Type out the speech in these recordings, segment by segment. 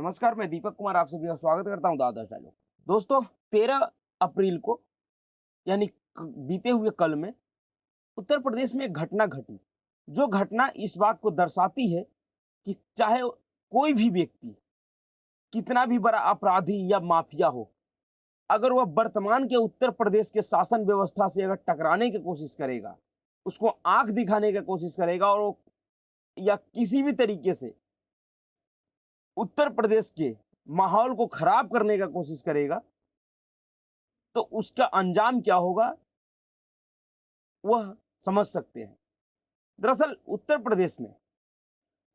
नमस्कार, मैं दीपक कुमार आप सभी का स्वागत करता हूं द्वादश डायलॉग। दोस्तों, 13 अप्रैल को यानी बीते हुए कल में उत्तर प्रदेश में एक घटना घटी, जो घटना इस बात को दर्शाती है कि चाहे कोई भी व्यक्ति कितना भी बड़ा अपराधी या माफिया हो, अगर वह वर्तमान के उत्तर प्रदेश के शासन व्यवस्था से अगर टकराने की कोशिश करेगा, उसको आंख दिखाने की कोशिश करेगा और वो या किसी भी तरीके से उत्तर प्रदेश के माहौल को खराब करने का कोशिश करेगा, तो उसका अंजाम क्या होगा वह समझ सकते हैं। दरअसल उत्तर प्रदेश में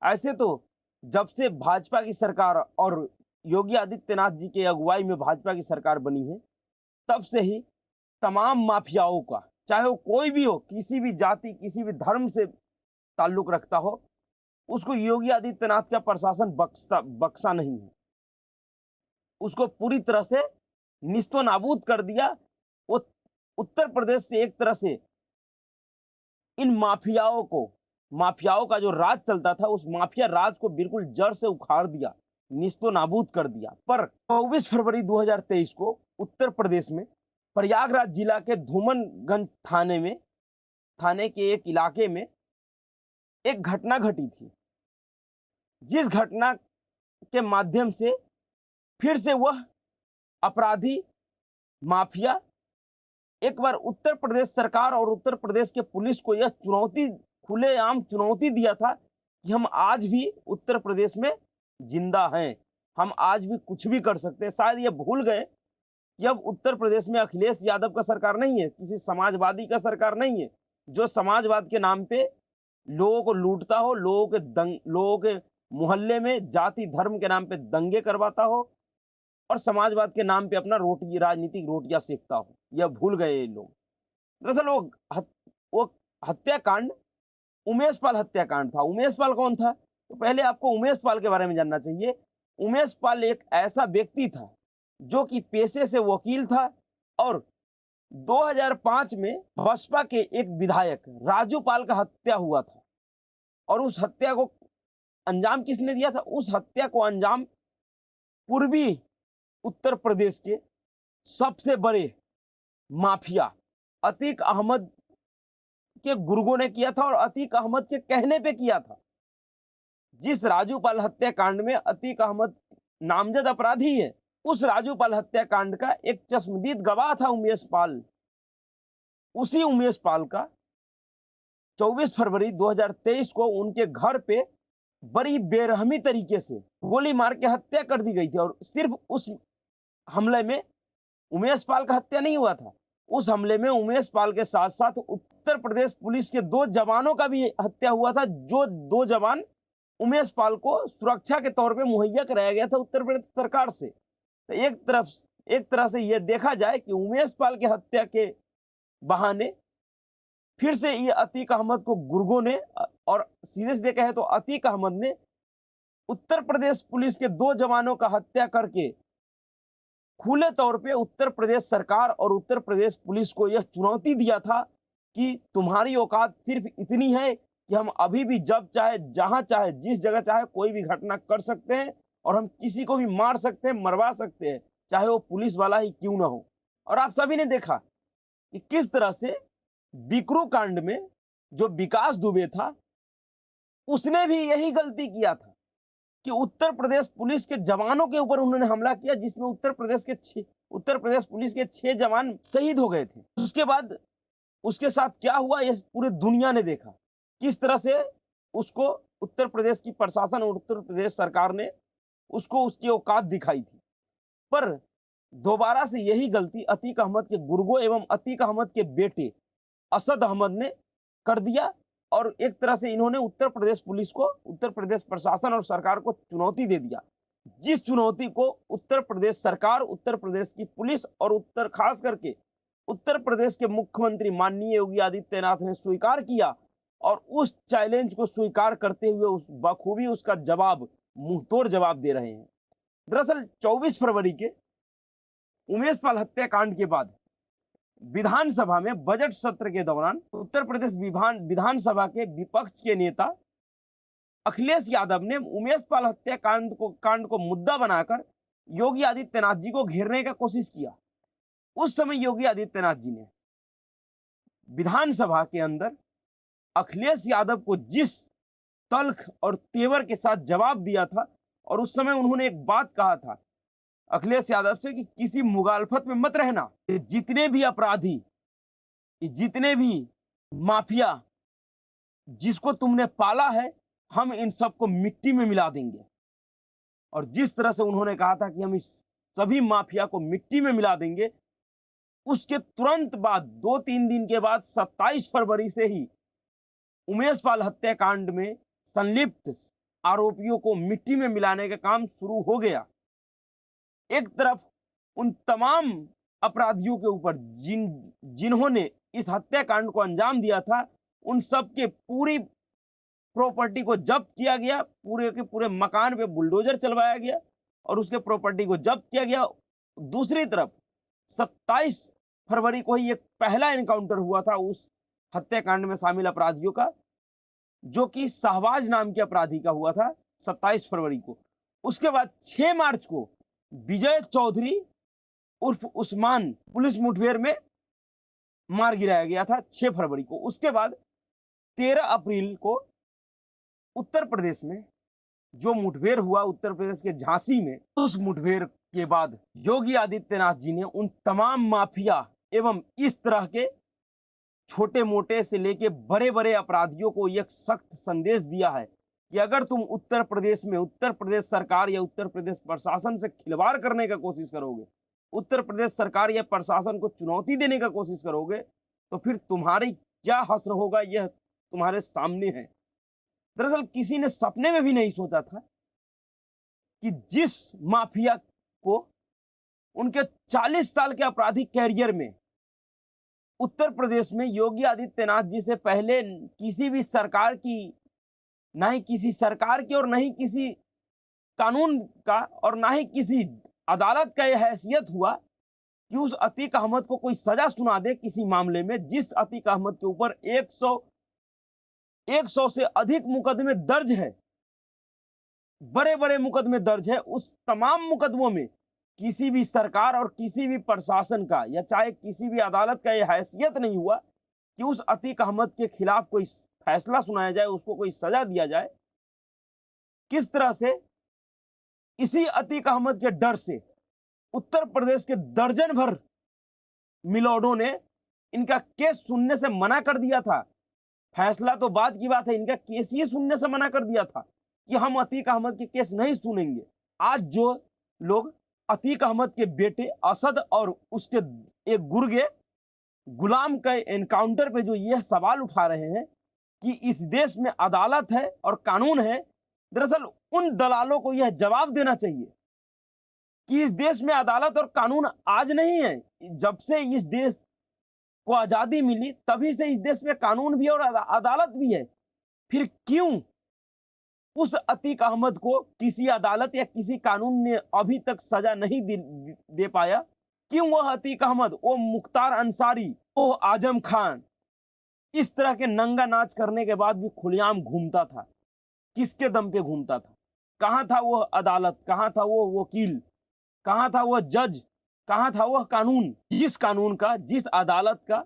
ऐसे तो जब से भाजपा की सरकार और योगी आदित्यनाथ जी के अगुवाई में भाजपा की सरकार बनी है, तब से ही तमाम माफियाओं का, चाहे वो कोई भी हो, किसी भी जाति किसी भी धर्म से ताल्लुक रखता हो, उसको योगी आदित्यनाथ का प्रशासन बख्शा नहीं है। उसको पूरी तरह से निस्तो नाबूद कर दिया। वो उत्तर प्रदेश से एक तरह से इन माफियाओं का जो राज चलता था, उस माफिया राज को बिल्कुल जड़ से उखाड़ दिया, निस्तो नाबूद कर दिया। पर 24 फरवरी 2023 को उत्तर प्रदेश में प्रयागराज जिला के धूमनगंज थाने के एक इलाके में एक घटना घटी थी, जिस घटना के माध्यम से फिर से वह अपराधी माफिया एक बार उत्तर प्रदेश सरकार और उत्तर प्रदेश के पुलिस को यह खुलेआम चुनौती दिया था कि हम आज भी उत्तर प्रदेश में जिंदा हैं, हम आज भी कुछ भी कर सकते हैं। शायद ये भूल गए कि अब उत्तर प्रदेश में अखिलेश यादव का सरकार नहीं है, किसी समाजवादी का सरकार नहीं है, जो समाजवाद के नाम पे लोगों को लूटता हो, लोगों के मोहल्ले में जाति धर्म के नाम पे दंगे करवाता हो और समाजवाद के नाम पे अपना राजनीतिक रोटियां सेकता हो। यह भूल गए ये लोग। दरअसल वो हत्याकांड उमेश पाल हत्याकांड था। उमेश पाल कौन था? तो पहले आपको उमेश पाल के बारे में जानना चाहिए। उमेश पाल एक ऐसा व्यक्ति था जो कि पेशे से वकील था और 2005 में बसपा के एक विधायक राजू पाल का हत्या हुआ था। और उस हत्या को अंजाम किसने दिया था? उस हत्या को अंजाम पूर्वी उत्तर प्रदेश के सबसे बड़े माफिया अतीक अहमद के गुर्गों ने किया था और अतीक अहमद के कहने पे किया था। जिस राजू पाल हत्याकांड में अतीक अहमद नामजद अपराधी है, उस राजू पाल हत्याकांड का एक चश्मदीद गवाह था उमेश पाल। उसी उमेश पाल का 24 फरवरी 2023 को उनके घर पे बड़ी बेरहमी तरीके से गोली मार के हत्या कर दी गई थी। और सिर्फ उस हमले में उमेश पाल का हत्या नहीं हुआ था, उस हमले में उमेश पाल के साथ साथ उत्तर प्रदेश पुलिस के 2 जवानों का भी हत्या हुआ था, जो 2 जवान उमेश पाल को सुरक्षा के तौर पे मुहैया कराया गया था उत्तर प्रदेश सरकार से। तो एक तरह से यह देखा जाए कि उमेश पाल के हत्या के बहाने फिर से ये अतीक अहमद को गुर्गों ने, और सीधे सीधे कहे तो अतीक अहमद ने उत्तर प्रदेश पुलिस के 2 जवानों का हत्या करके खुले तौर पे उत्तर प्रदेश सरकार और उत्तर प्रदेश पुलिस को यह चुनौती दिया था कि तुम्हारी औकात सिर्फ इतनी है कि हम अभी भी जब चाहे, जहां चाहे, जिस जगह चाहे कोई भी घटना कर सकते हैं और हम किसी को भी मार सकते हैं, मरवा सकते हैं, चाहे वो पुलिस वाला ही क्यों ना हो। और आप सभी ने देखा कि किस तरह से बिकरू कांड में जो विकास दुबे था, उसने भी यही गलती किया था कि उत्तर प्रदेश पुलिस के जवानों के ऊपर उन्होंने हमला किया, जिसमें उत्तर प्रदेश पुलिस के 6 जवान शहीद हो गए थे। उसके बाद उसके साथ क्या हुआ, ये पूरी दुनिया ने देखा। किस तरह से उसको उत्तर प्रदेश की प्रशासन और उत्तर प्रदेश सरकार ने उसको उसकी औकात दिखाई थी। पर दोबारा से यही गलती अतीक अहमद के गुर्गों एवं अतीक अहमद के बेटे असद अहमद ने कर दिया और एक तरह से इन्होंने उत्तर प्रदेश पुलिस को, उत्तर प्रदेश प्रशासन और सरकार को चुनौती दे दिया, जिस चुनौती को उत्तर प्रदेश सरकार, उत्तर प्रदेश की पुलिस और खास करके उत्तर प्रदेश के मुख्यमंत्री माननीय योगी आदित्यनाथ ने स्वीकार किया। और उस चैलेंज को स्वीकार करते हुए उस बखूबी उसका जवाब, मुंहतोड़ जवाब दे रहे हैं। दरअसल 24 फरवरी के उमेश पाल हत्याकांड के बाद विधानसभा में बजट सत्र के दौरान उत्तर प्रदेश विधानसभा के विपक्ष के नेता अखिलेश यादव ने उमेश पाल हत्याकांड को मुद्दा बनाकर योगी आदित्यनाथ जी को घेरने का कोशिश किया। उस समय योगी आदित्यनाथ जी ने विधानसभा के अंदर अखिलेश यादव को जिस तल्ख और तेवर के साथ जवाब दिया था, और उस समय उन्होंने एक बात कहा था अखिलेश यादव से कि किसी मुगालफत में मत रहना, जितने भी अपराधी, जितने भी माफिया जिसको तुमने पाला है, हम इन सबको मिट्टी में मिला देंगे। और जिस तरह से उन्होंने कहा था कि हम इस सभी माफिया को मिट्टी में मिला देंगे, उसके तुरंत बाद 2-3 दिन के बाद 27 फरवरी से ही उमेश पाल हत्याकांड में संलिप्त आरोपियों को मिट्टी में मिलाने का काम शुरू हो गया। एक तरफ उन तमाम अपराधियों के ऊपर जिन्होंने इस हत्याकांड को अंजाम दिया था, उन सब के पूरी प्रॉपर्टी को जब्त किया गया, पूरे के पूरे मकान पे बुलडोजर चलवाया गया और उसके प्रॉपर्टी को जब्त किया गया। दूसरी तरफ 27 फरवरी को ही एक पहला एनकाउंटर हुआ था उस हत्याकांड में शामिल अपराधियों का, जो कि शहबाज नाम के अपराधी का हुआ था 27 फरवरी को। उसके बाद 6 मार्च को विजय चौधरी उर्फ उस्मान पुलिस मुठभेड़ में मार गिराया गया था 6 फरवरी को। उसके बाद 13 अप्रैल को उत्तर प्रदेश में जो मुठभेड़ हुआ, उत्तर प्रदेश के झांसी में, उस मुठभेड़ के बाद योगी आदित्यनाथ जी ने उन तमाम माफिया एवं इस तरह के छोटे मोटे से लेके बड़े बड़े अपराधियों को एक सख्त संदेश दिया है कि अगर तुम उत्तर प्रदेश में उत्तर प्रदेश सरकार या उत्तर प्रदेश प्रशासन से खिलवाड़ करने का कोशिश करोगे, उत्तर प्रदेश सरकार या प्रशासन को चुनौती देने का कोशिश करोगे, तो फिर तुम्हारी क्या हश्र होगा यह तुम्हारे सामने है। दरअसल किसी ने सपने में भी नहीं सोचा था कि जिस माफिया को उनके 40 साल के आपराधिक कैरियर में उत्तर प्रदेश में योगी आदित्यनाथ जी से पहले किसी भी सरकार की, ना ही किसी सरकार की और ना ही किसी कानून का और ना ही किसी अदालत का यह हैसियत हुआ कि उस अतीक अहमद को कोई सजा सुना दे किसी मामले में, जिस अतीक अहमद के ऊपर 100 से अधिक मुकदमे दर्ज है, बड़े बड़े मुकदमे दर्ज है। उस तमाम मुकदमों में किसी भी सरकार और किसी भी प्रशासन का या चाहे किसी भी अदालत का यह हैसियत नहीं हुआ कि उस अतीक अहमद के खिलाफ कोई फैसला सुनाया जाए, उसको कोई सजा दिया जाए। किस तरह से इसी अतीक अहमद के डर से उत्तर प्रदेश के दर्जन भर मिलोडों ने इनका केस सुनने से मना कर दिया था। फैसला तो बाद की बात है, इनका केस ही सुनने से मना कर दिया था कि हम अतीक अहमद के केस नहीं सुनेंगे। आज जो लोग अतीक अहमद के बेटे असद और उसके एक गुर्गे गुलाम के एनकाउंटर पे जो यह सवाल उठा रहे हैं कि इस देश में अदालत है और कानून है, दरअसल उन दलालों को यह जवाब देना चाहिए कि इस देश में अदालत और कानून आज नहीं है। जब से इस देश को आजादी मिली तभी से इस देश में कानून भी और अदालत भी है। फिर क्यों उस अतीक अहमद को किसी अदालत या किसी कानून ने अभी तक सजा नहीं दे पाया? क्यों वह अतीक अहमद, वो मुख्तार अंसारी, वो आजम खान इस तरह के नंगा नाच करने के बाद भी खुलेआम घूमता था? किसके दम पे घूमता था? कहां था वह अदालत, कहां था वो वकील, कहां था वह जज, कहां था वह कानून? जिस कानून का, जिस अदालत का,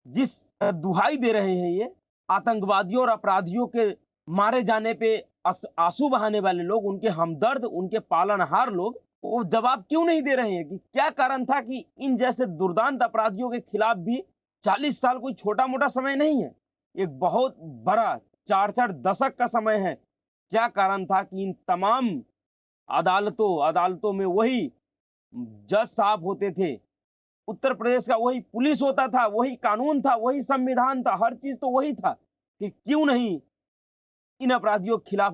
जिस दुहाई दे रहे हैं ये आतंकवादियों और अपराधियों के मारे जाने पे आंसू बहाने वाले लोग, उनके हमदर्द, उनके पालनहार लोग, वो जवाब क्यों नहीं दे रहे हैं कि क्या कारण था कि इन जैसे दुर्दांत अपराधियों के खिलाफ भी 40 साल कोई छोटा मोटा समय नहीं है, एक बहुत बड़ा 4-4 दशक का समय है। क्या कारण था कि इन तमाम अदालतों में वही जज साहब होते थे, उत्तर प्रदेश का वही पुलिस होता था, वही कानून था, वही संविधान था, हर चीज तो वही था, कि क्यों नहीं इन अपराधियों के खिलाफ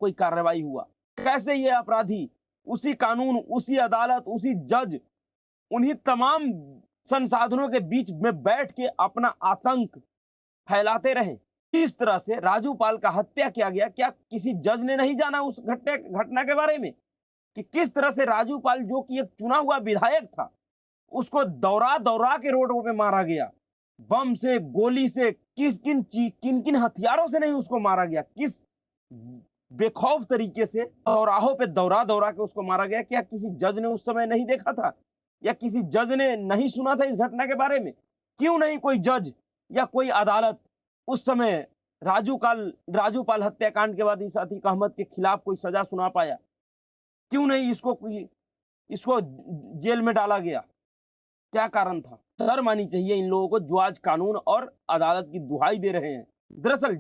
कोई कार्रवाई हुआ? कैसे ये अपराधी उसी कानून, उसी अदालत, उसी जज, उन्हीं तमाम संसाधनों के बीच में बैठ के अपना आतंक फैलाते रहे? इस तरह से राजू पाल का हत्या किया गया। क्या किसी जज ने नहीं जाना उस घटना के बारे में कि किस तरह से राजू पाल, जो कि एक चुना हुआ विधायक था, उसको दौरा दौरा के रोडों पे मारा गया, बम से, गोली से, किन किन हथियारों से नहीं उसको मारा गया, किस बेखौफ तरीके से चौराहों पे दौरा दौरा के उसको मारा गया। क्या किसी जज ने उस समय नहीं देखा था, या किसी जज ने नहीं सुना था इस घटना के बारे में? क्यों नहीं कोई जज या कोई अदालत उस समय राजूपाल हत्याकांड के बाद इस अतीक अहमद के खिलाफ कोई सजा सुना पाया? क्यों नहीं इसको जेल में डाला गया? क्या कारण था? शर्म आनी चाहिए इन लोगों को जो आज कानून और अदालत की दुहाई दे रहे हैं। दरअसल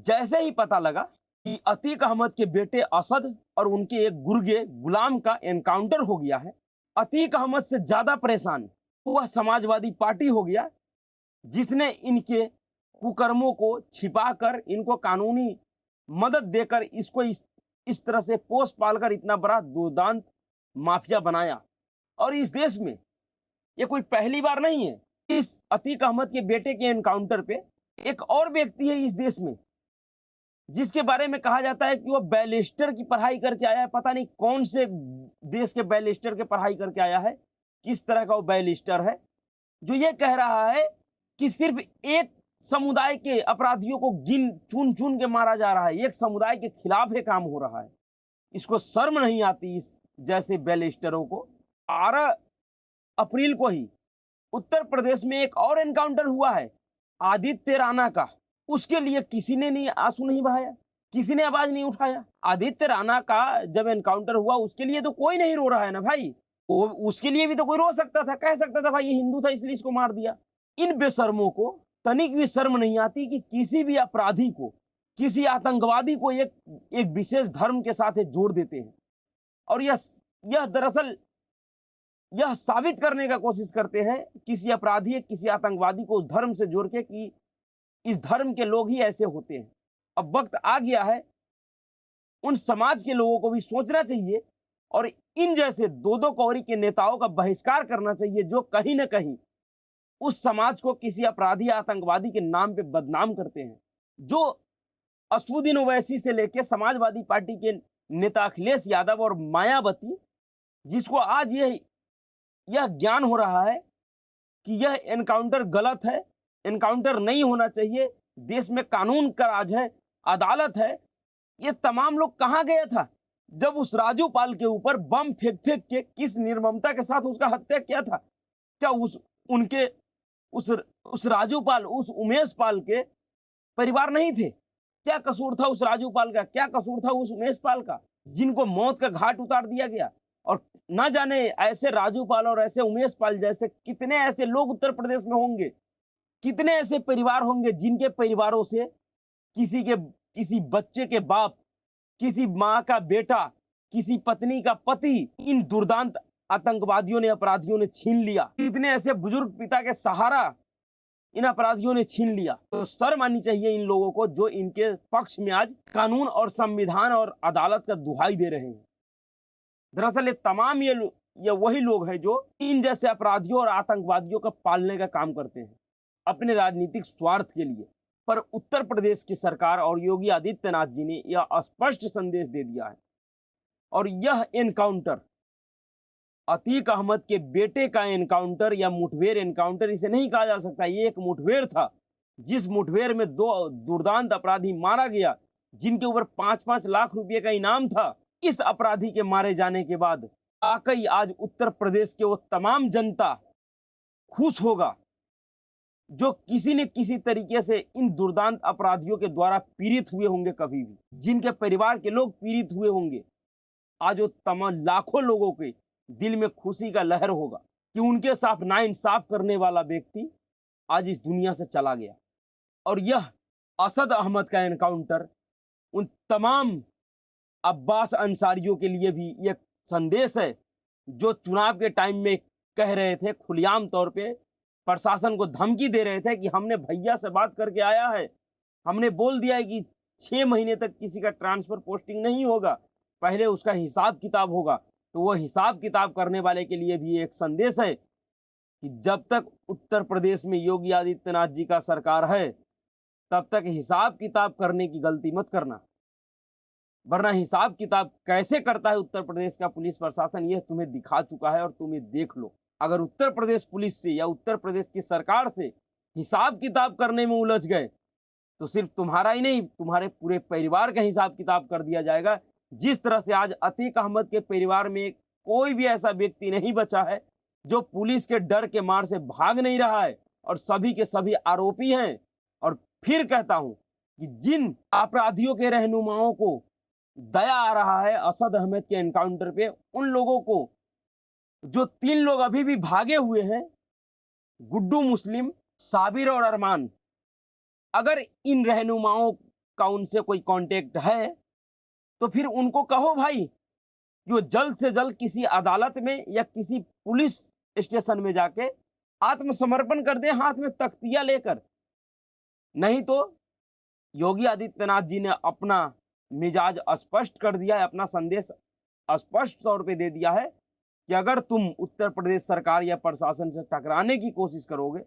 जैसे ही पता लगा कि अतीक अहमद के बेटे असद और उनके एक गुर्गे गुलाम का एनकाउंटर हो गया है, अतीक अहमद से ज्यादा परेशान वह समाजवादी पार्टी हो गया, जिसने इनके कुकर्मों को छिपाकर इनको कानूनी मदद देकर इसको इस तरह से पोस पालकर इतना बड़ा दुर्दांत माफिया बनाया। और इस देश में ये कोई पहली बार नहीं है। इस अतीक अहमद के बेटे के एनकाउंटर पे एक और व्यक्ति है इस देश में, जिसके बारे में कहा जाता है कि वो बैरिस्टर की पढ़ाई करके आया है। पता नहीं कौन से देश के बैरिस्टर के पढ़ाई करके आया है, किस तरह का वो बैरिस्टर है, जो ये कह रहा है कि सिर्फ एक समुदाय के अपराधियों को चुन चुन के मारा जा रहा है, एक समुदाय के खिलाफ ये काम हो रहा है। इसको शर्म नहीं आती इस जैसे बैरिस्टरों को। 12 अप्रैल को ही उत्तर प्रदेश में एक और एनकाउंटर हुआ है आदित्य राणा का। उसके लिए किसी ने नहीं आंसू नहीं बहाया, किसी ने आवाज नहीं उठाया। आदित्य राणा का जब एनकाउंटर हुआ उसके लिए तो कोई नहीं रो रहा है ना भाई। उसके लिए भी तो कोई रो सकता था, कह सकता था भाई ये हिंदू था इसलिए इसको मार दिया। इन बेशर्मों को तनिक भी शर्म नहीं आती कि किसी भी अपराधी को, किसी आतंकवादी को एक विशेष धर्म के साथ जोड़ देते हैं। और यह दरअसल यह साबित करने का कोशिश करते हैं किसी अपराधी, किसी आतंकवादी को उस धर्म से जोड़ के कि इस धर्म के लोग ही ऐसे होते हैं। अब वक्त आ गया है उन समाज के लोगों को भी सोचना चाहिए और इन जैसे दो कौड़ी के नेताओं का बहिष्कार करना चाहिए, जो कहीं ना कहीं उस समाज को किसी अपराधी आतंकवादी के नाम पे बदनाम करते हैं। जो असदुद्दीन ओवैसी से लेकर समाजवादी पार्टी के नेता अखिलेश यादव और मायावती, जिसको आज यह ज्ञान हो रहा है कि यह एनकाउंटर गलत है, एनकाउंटर नहीं होना चाहिए, देश में कानून का राज है, अदालत है, ये तमाम लोग कहां गया था जब उस राजूपाल के ऊपर बम फेंक फेंक के किस निर्ममता के साथ उसका हत्या किया था? क्या उस राजूपाल, उस उमेश पाल के परिवार नहीं थे? क्या कसूर था उस राजूपाल का, क्या कसूर था उस उमेश पाल का, जिनको मौत का घाट उतार दिया गया? और ना जाने ऐसे राजूपाल और ऐसे उमेश पाल जैसे कितने ऐसे लोग उत्तर प्रदेश में होंगे, कितने ऐसे परिवार होंगे जिनके परिवारों से किसी बच्चे के बाप, किसी माँ का बेटा, किसी पत्नी का पति इन दुर्दांत आतंकवादियों ने, अपराधियों ने छीन लिया। कितने ऐसे बुजुर्ग पिता के सहारा इन अपराधियों ने छीन लिया। तो शर्म आनी चाहिए इन लोगों को जो इनके पक्ष में आज कानून और संविधान और अदालत का दुहाई दे रहे हैं। दरअसल ये तमाम ये वही लोग हैं जो इन जैसे अपराधियों और आतंकवादियों का पालने का काम करते हैं अपने राजनीतिक स्वार्थ के लिए। पर उत्तर प्रदेश की सरकार और योगी आदित्यनाथ जी ने यह स्पष्ट संदेश दे दिया है। और यह एनकाउंटर, अतीक अहमद के बेटे का एनकाउंटर या मुठभेड़ एनकाउंटर इसे नहीं कहा जा सकता। ये एक मुठभेड़ था, जिस मुठभेड़ में 2 दुर्दांत अपराधी मारा गया, जिनके ऊपर 5-5 लाख रुपए का इनाम था। इस अपराधी के मारे जाने के बाद वाकई आज उत्तर प्रदेश के वो तमाम जनता खुश होगा जो किसी न किसी तरीके से इन दुर्दांत अपराधियों के द्वारा पीड़ित हुए होंगे, कभी भी जिनके परिवार के लोग पीड़ित हुए होंगे। आज वो तमाम लाखों लोगों के दिल में खुशी का लहर होगा कि उनके साथ नाइंसाफ करने वाला व्यक्ति आज इस दुनिया से चला गया। और यह असद अहमद का एनकाउंटर उन तमाम अब्बास अंसारियों के लिए भी एक संदेश है, जो चुनाव के टाइम में कह रहे थे, खुलेआम तौर पे प्रशासन को धमकी दे रहे थे कि हमने भैया से बात करके आया है, हमने बोल दिया है कि 6 महीने तक किसी का ट्रांसफर पोस्टिंग नहीं होगा, पहले उसका हिसाब किताब होगा। तो वो हिसाब किताब करने वाले के लिए भी एक संदेश है कि जब तक उत्तर प्रदेश में योगी आदित्यनाथ जी का सरकार है, तब तक हिसाब किताब करने की गलती मत करना, वरना हिसाब किताब कैसे करता है उत्तर प्रदेश का पुलिस प्रशासन, यह तुम्हें दिखा चुका है और तुम्हें देख लो। अगर उत्तर प्रदेश पुलिस से या उत्तर प्रदेश की सरकार से हिसाब किताब करने में उलझ गए तो सिर्फ तुम्हारा ही नहीं, तुम्हारे पूरे परिवार का हिसाब किताब कर दिया जाएगा। जिस तरह से आज अतीक अहमद के परिवार में कोई भी ऐसा व्यक्ति नहीं बचा है जो पुलिस के डर के मार से भाग नहीं रहा है, और सभी के सभी आरोपी हैं। और फिर कहता हूं कि जिन अपराधियों के रहनुमाओं को दया आ रहा है असद अहमद के एनकाउंटर पे, उन लोगों को, जो 3 लोग अभी भी भागे हुए हैं, गुड्डू मुस्लिम, साबिर और अरमान, अगर इन रहनुमाओं का उनसे कोई कांटेक्ट है तो फिर उनको कहो भाई कि वो जल्द से जल्द किसी अदालत में या किसी पुलिस स्टेशन में जाके आत्मसमर्पण कर दे, हाथ में तख्तिया लेकर। नहीं तो योगी आदित्यनाथ जी ने अपना मिजाज स्पष्ट कर दिया है, अपना संदेश स्पष्ट तौर पे दे दिया है कि अगर तुम उत्तर प्रदेश सरकार या प्रशासन से टकराने की कोशिश करोगे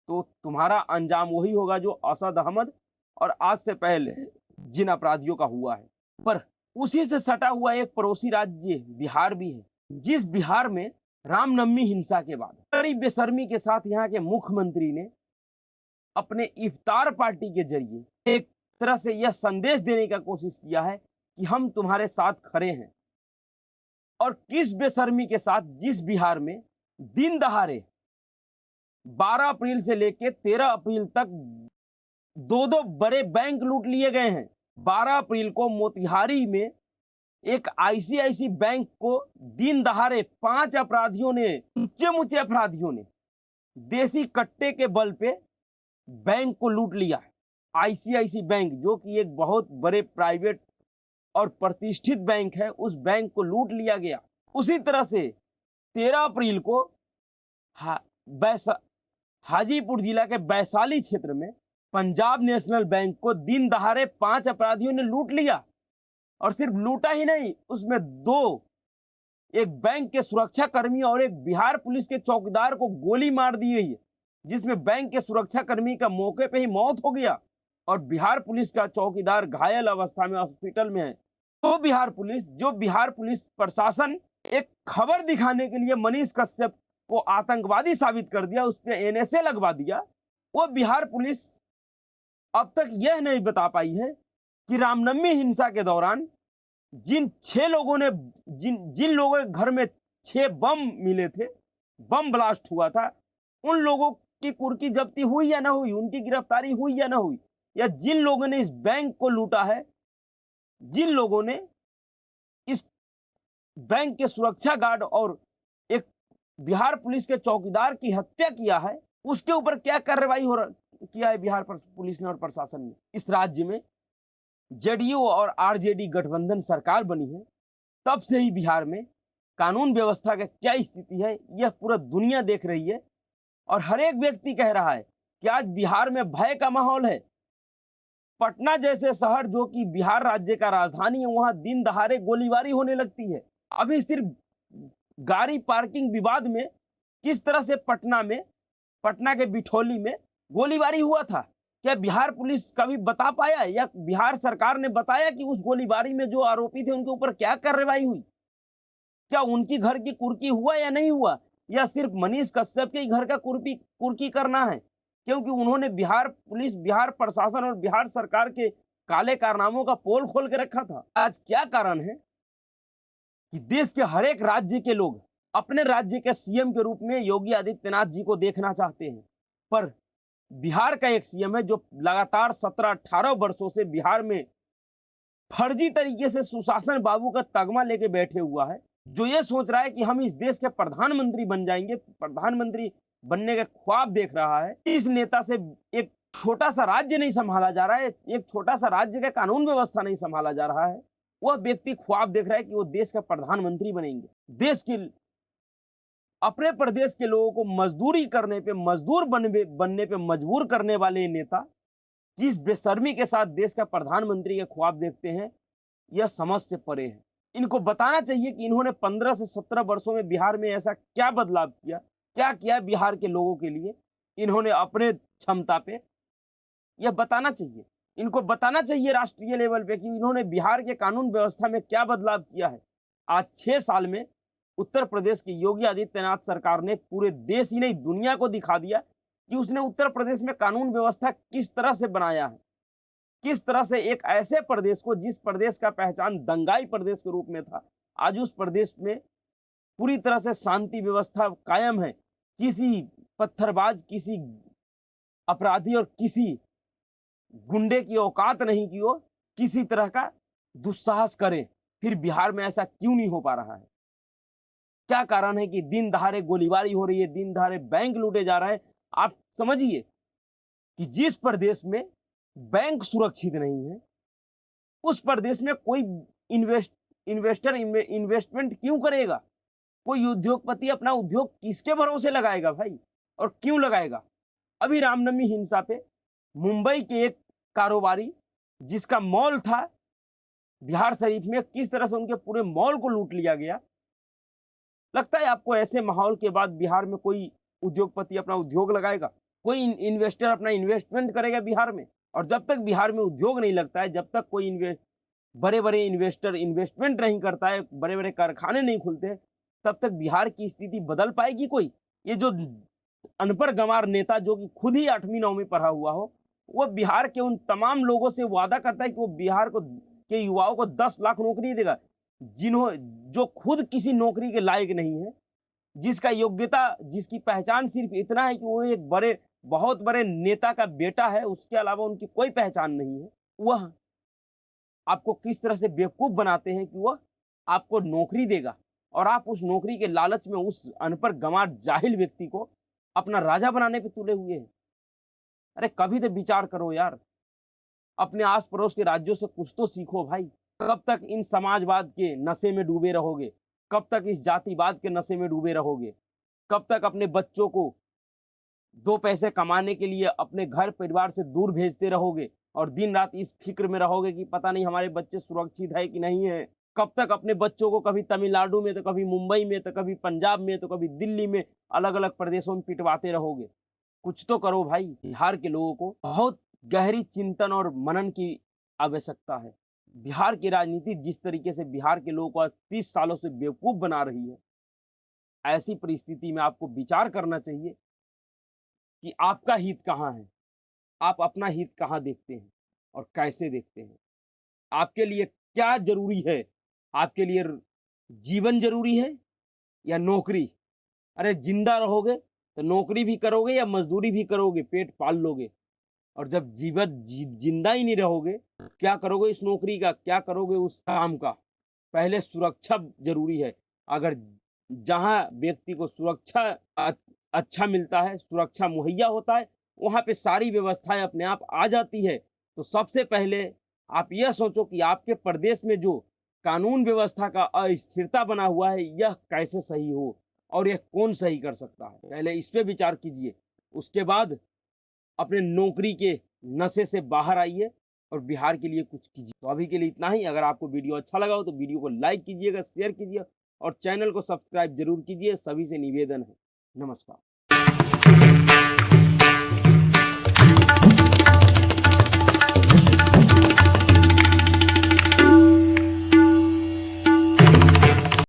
तो तुम्हारा अंजाम वही होगा जो असद अहमद और आज से पहले जिन अपराधियों का हुआ है। पर उसी से सटा हुआ एक पड़ोसी राज्य बिहार भी है, जिस बिहार में रामनवमी हिंसा के बाद बड़ी बेशर्मी के साथ यहाँ के मुख्यमंत्री ने अपने इफ्तार पार्टी के जरिए एक तरह से यह संदेश देने का कोशिश किया है कि हम तुम्हारे साथ खड़े हैं। और किस बेशर्मी के साथ जिस बिहार में दिन दहाड़े 12 अप्रैल से लेकर 13 अप्रैल तक 2 बड़े बैंक लूट लिए गए हैं। 12 अप्रैल को मोतिहारी में एक आईसीआईसी बैंक को दिन दहाड़े 5 अपराधियों ने, ऊंचे ऊंचे अपराधियों ने देसी कट्टे के बल पे बैंक को लूट लिया। आईसीआईसी बैंक जो कि एक बहुत बड़े प्राइवेट और प्रतिष्ठित बैंक है, उस बैंक को लूट लिया गया। उसी तरह से 13 अप्रैल को हाजीपुर जिला के वैशाली क्षेत्र में पंजाब नेशनल बैंक को दिन दहाड़े 5 अपराधियों ने लूट लिया। और सिर्फ लूटा ही नहीं, उसमें 2, एक बैंक के सुरक्षा कर्मी और एक बिहार पुलिस के चौकीदार को गोली मार दी गई है, जिसमें बैंक के सुरक्षा कर्मी का मौके पे ही मौत हो गया और बिहार पुलिस का चौकीदार घायल अवस्था में हॉस्पिटल में है। तो बिहार पुलिस प्रशासन एक खबर दिखाने के लिए मनीष कश्यप को आतंकवादी साबित कर दिया, उस पर एनएसए लगवा दिया। वो बिहार पुलिस अब तक यह नहीं बता पाई है कि रामनवमी हिंसा के दौरान जिन लोगों के घर में 6 बम मिले थे, बम ब्लास्ट हुआ था, उन लोगों की कुर्की जब्ती हुई या ना हुई, उनकी गिरफ्तारी हुई या ना हुई, या जिन लोगों ने इस बैंक को लूटा है, जिन लोगों ने इस बैंक के सुरक्षा गार्ड और एक बिहार पुलिस के चौकीदार की हत्या किया है, उसके ऊपर क्या कार्रवाई किया है बिहार पुलिस ने और प्रशासन ने। इस राज्य में जेडीयू और आरजेडी गठबंधन सरकार बनी है, तब से ही बिहार में कानून व्यवस्था का क्या स्थिति है यह पूरा दुनिया देख रही है। और हर एक व्यक्ति कह रहा है कि आज बिहार में भय का माहौल है। पटना जैसे शहर जो कि बिहार राज्य का राजधानी है, वहां दिन दहाड़े गोलीबारी होने लगती है। अभी सिर्फ गाड़ी पार्किंग विवाद में किस तरह से पटना के बिठौली में गोलीबारी हुआ था, क्या बिहार पुलिस कभी बता पाया या बिहार सरकार ने बताया कि उस गोलीबारी में जो आरोपी थे उनके ऊपर क्या कार्रवाई हुई? क्या उनकी घर की कुर्की हुआ या नहीं हुआ, या सिर्फ मनीष कश्यप के घर का कुर्की करना है? क्योंकि उन्होंने बिहार पुलिस, बिहार प्रशासन और बिहार सरकार के काले कारनामों का पोल खोल के रखा था। आज क्या कारण है कि देश के हर एक राज्य के लोग अपने राज्य के सीएम के रूप में योगी आदित्यनाथ जी को देखना चाहते हैं, पर बिहार का एक सीएम है जो लगातार 17-18 वर्षों से बिहार में फर्जी तरीके से सुशासन बाबू का तगमा लेके बैठे हुआ है, जो ये सोच रहा है कि हम इस देश के प्रधानमंत्री बन जाएंगे, प्रधानमंत्री बनने का ख्वाब देख रहा है। इस नेता से एक छोटा सा राज्य नहीं संभाला जा रहा है, एक छोटा सा राज्य का कानून व्यवस्था नहीं संभाला जा रहा है। वह व्यक्ति ख्वाब देख रहा है कि वो देश का प्रधानमंत्री बनेंगे। देश के अपने प्रदेश के लोगों को मजदूरी करने पे, मजदूर बनने पे मजबूर करने वाले नेता जिस बेशर्मी के साथ देश का प्रधानमंत्री के ख्वाब देखते हैं, यह समझ से परे है। इनको बताना चाहिए कि इन्होंने 15 से 17 वर्षों में बिहार में ऐसा क्या बदलाव किया, क्या किया बिहार के लोगों के लिए इन्होंने अपने क्षमता पे, यह बताना चाहिए। इनको बताना चाहिए राष्ट्रीय लेवल पे कि इन्होंने बिहार के कानून व्यवस्था में क्या बदलाव किया है। आज 6 साल में उत्तर प्रदेश की योगी आदित्यनाथ सरकार ने पूरे देश ही नहीं दुनिया को दिखा दिया कि उसने उत्तर प्रदेश में कानून व्यवस्था किस तरह से बनाया है। किस तरह से एक ऐसे प्रदेश को, जिस प्रदेश का पहचान दंगाई प्रदेश के रूप में था, आज उस प्रदेश में पूरी तरह से शांति व्यवस्था कायम है। किसी पत्थरबाज, किसी अपराधी और किसी गुंडे की औकात नहीं कि वो किसी तरह का दुस्साहस करे। फिर बिहार में ऐसा क्यों नहीं हो पा रहा है? क्या कारण है कि दिन दहाड़े गोलीबारी हो रही है, दिन दहाड़े बैंक लूटे जा रहे हैं? आप समझिए कि जिस प्रदेश में बैंक सुरक्षित नहीं है, उस प्रदेश में कोई इन्वेस्टर इन्वेस्टमेंट क्यों करेगा? कोई उद्योगपति अपना उद्योग किसके भरोसे लगाएगा भाई, और क्यों लगाएगा? अभी रामनवमी हिंसा पे मुंबई के एक कारोबारी, जिसका मॉल था बिहार शरीफ में, किस तरह से उनके पूरे मॉल को लूट लिया गया। लगता है आपको ऐसे माहौल के बाद बिहार में कोई उद्योगपति अपना उद्योग लगाएगा? कोई इन्वेस्टर अपना इन्वेस्टमेंट करेगा बिहार में? और जब तक बिहार में उद्योग नहीं लगता है, जब तक कोई बड़े बड़े इन्वेस्टर इन्वेस्टमेंट नहीं करता है, बड़े बड़े कारखाने नहीं खुलते, तब तक बिहार की स्थिति बदल पाएगी कोई? ये जो अनपढ़ गंवार नेता, जो कि खुद ही 8वीं 9वीं पढ़ा हुआ हो, वो बिहार के उन तमाम लोगों से वादा करता है कि वो बिहार को के युवाओं को 10 लाख नौकरी देगा, जो खुद किसी नौकरी के लायक नहीं है, जिसका योग्यता, जिसकी पहचान सिर्फ इतना है कि वो एक बहुत बड़े नेता का बेटा है, उसके अलावा उनकी कोई पहचान नहीं है। वह आपको किस तरह से बेवकूफ बनाते हैं कि वह आपको नौकरी देगा, और आप उस नौकरी के लालच में उस अनपढ़ गंवार जाहिल व्यक्ति को अपना राजा बनाने पे तुले हुए हैं। अरे कभी तो विचार करो यार, अपने आस पड़ोस के राज्यों से कुछ तो सीखो भाई। कब तक इन समाजवाद के नशे में डूबे रहोगे? कब तक इस जातिवाद के नशे में डूबे रहोगे? कब तक अपने बच्चों को 2 पैसे कमाने के लिए अपने घर परिवार से दूर भेजते रहोगे, और दिन रात इस फिक्र में रहोगे कि पता नहीं हमारे बच्चे सुरक्षित है कि नहीं है? कब तक अपने बच्चों को कभी तमिलनाडु में, तो कभी मुंबई में, तो कभी पंजाब में, तो कभी दिल्ली में, अलग अलग प्रदेशों में पिटवाते रहोगे? कुछ तो करो भाई। बिहार के लोगों को बहुत गहरी चिंतन और मनन की आवश्यकता है। बिहार की राजनीति जिस तरीके से बिहार के लोगों को 30 सालों से बेवकूफ बना रही है, ऐसी परिस्थिति में आपको विचार करना चाहिए कि आपका हित कहाँ है, आप अपना हित कहाँ देखते हैं और कैसे देखते हैं। आपके लिए क्या जरूरी है? आपके लिए जीवन जरूरी है या नौकरी? अरे जिंदा रहोगे तो नौकरी भी करोगे या मजदूरी भी करोगे, पेट पाल लोगे। और जब जिंदा ही नहीं रहोगे, क्या करोगे इस नौकरी का, क्या करोगे उस काम का? पहले सुरक्षा जरूरी है। अगर जहां व्यक्ति को सुरक्षा अच्छा मिलता है, सुरक्षा मुहैया होता है, वहां पे सारी व्यवस्थाएं अपने आप आ जाती है। तो सबसे पहले आप यह सोचो कि आपके प्रदेश में जो कानून व्यवस्था का अस्थिरता बना हुआ है, यह कैसे सही हो, और यह कौन सही कर सकता है? पहले इस पे विचार कीजिए। उसके बाद अपने नौकरी के नशे से बाहर आइए और बिहार के लिए कुछ कीजिए। तो अभी के लिए इतना ही। अगर आपको वीडियो अच्छा लगा हो तो वीडियो को लाइक कीजिएगा, शेयर कीजिए और चैनल को सब्सक्राइब जरूर कीजिए। सभी से निवेदन है। नमस्कार।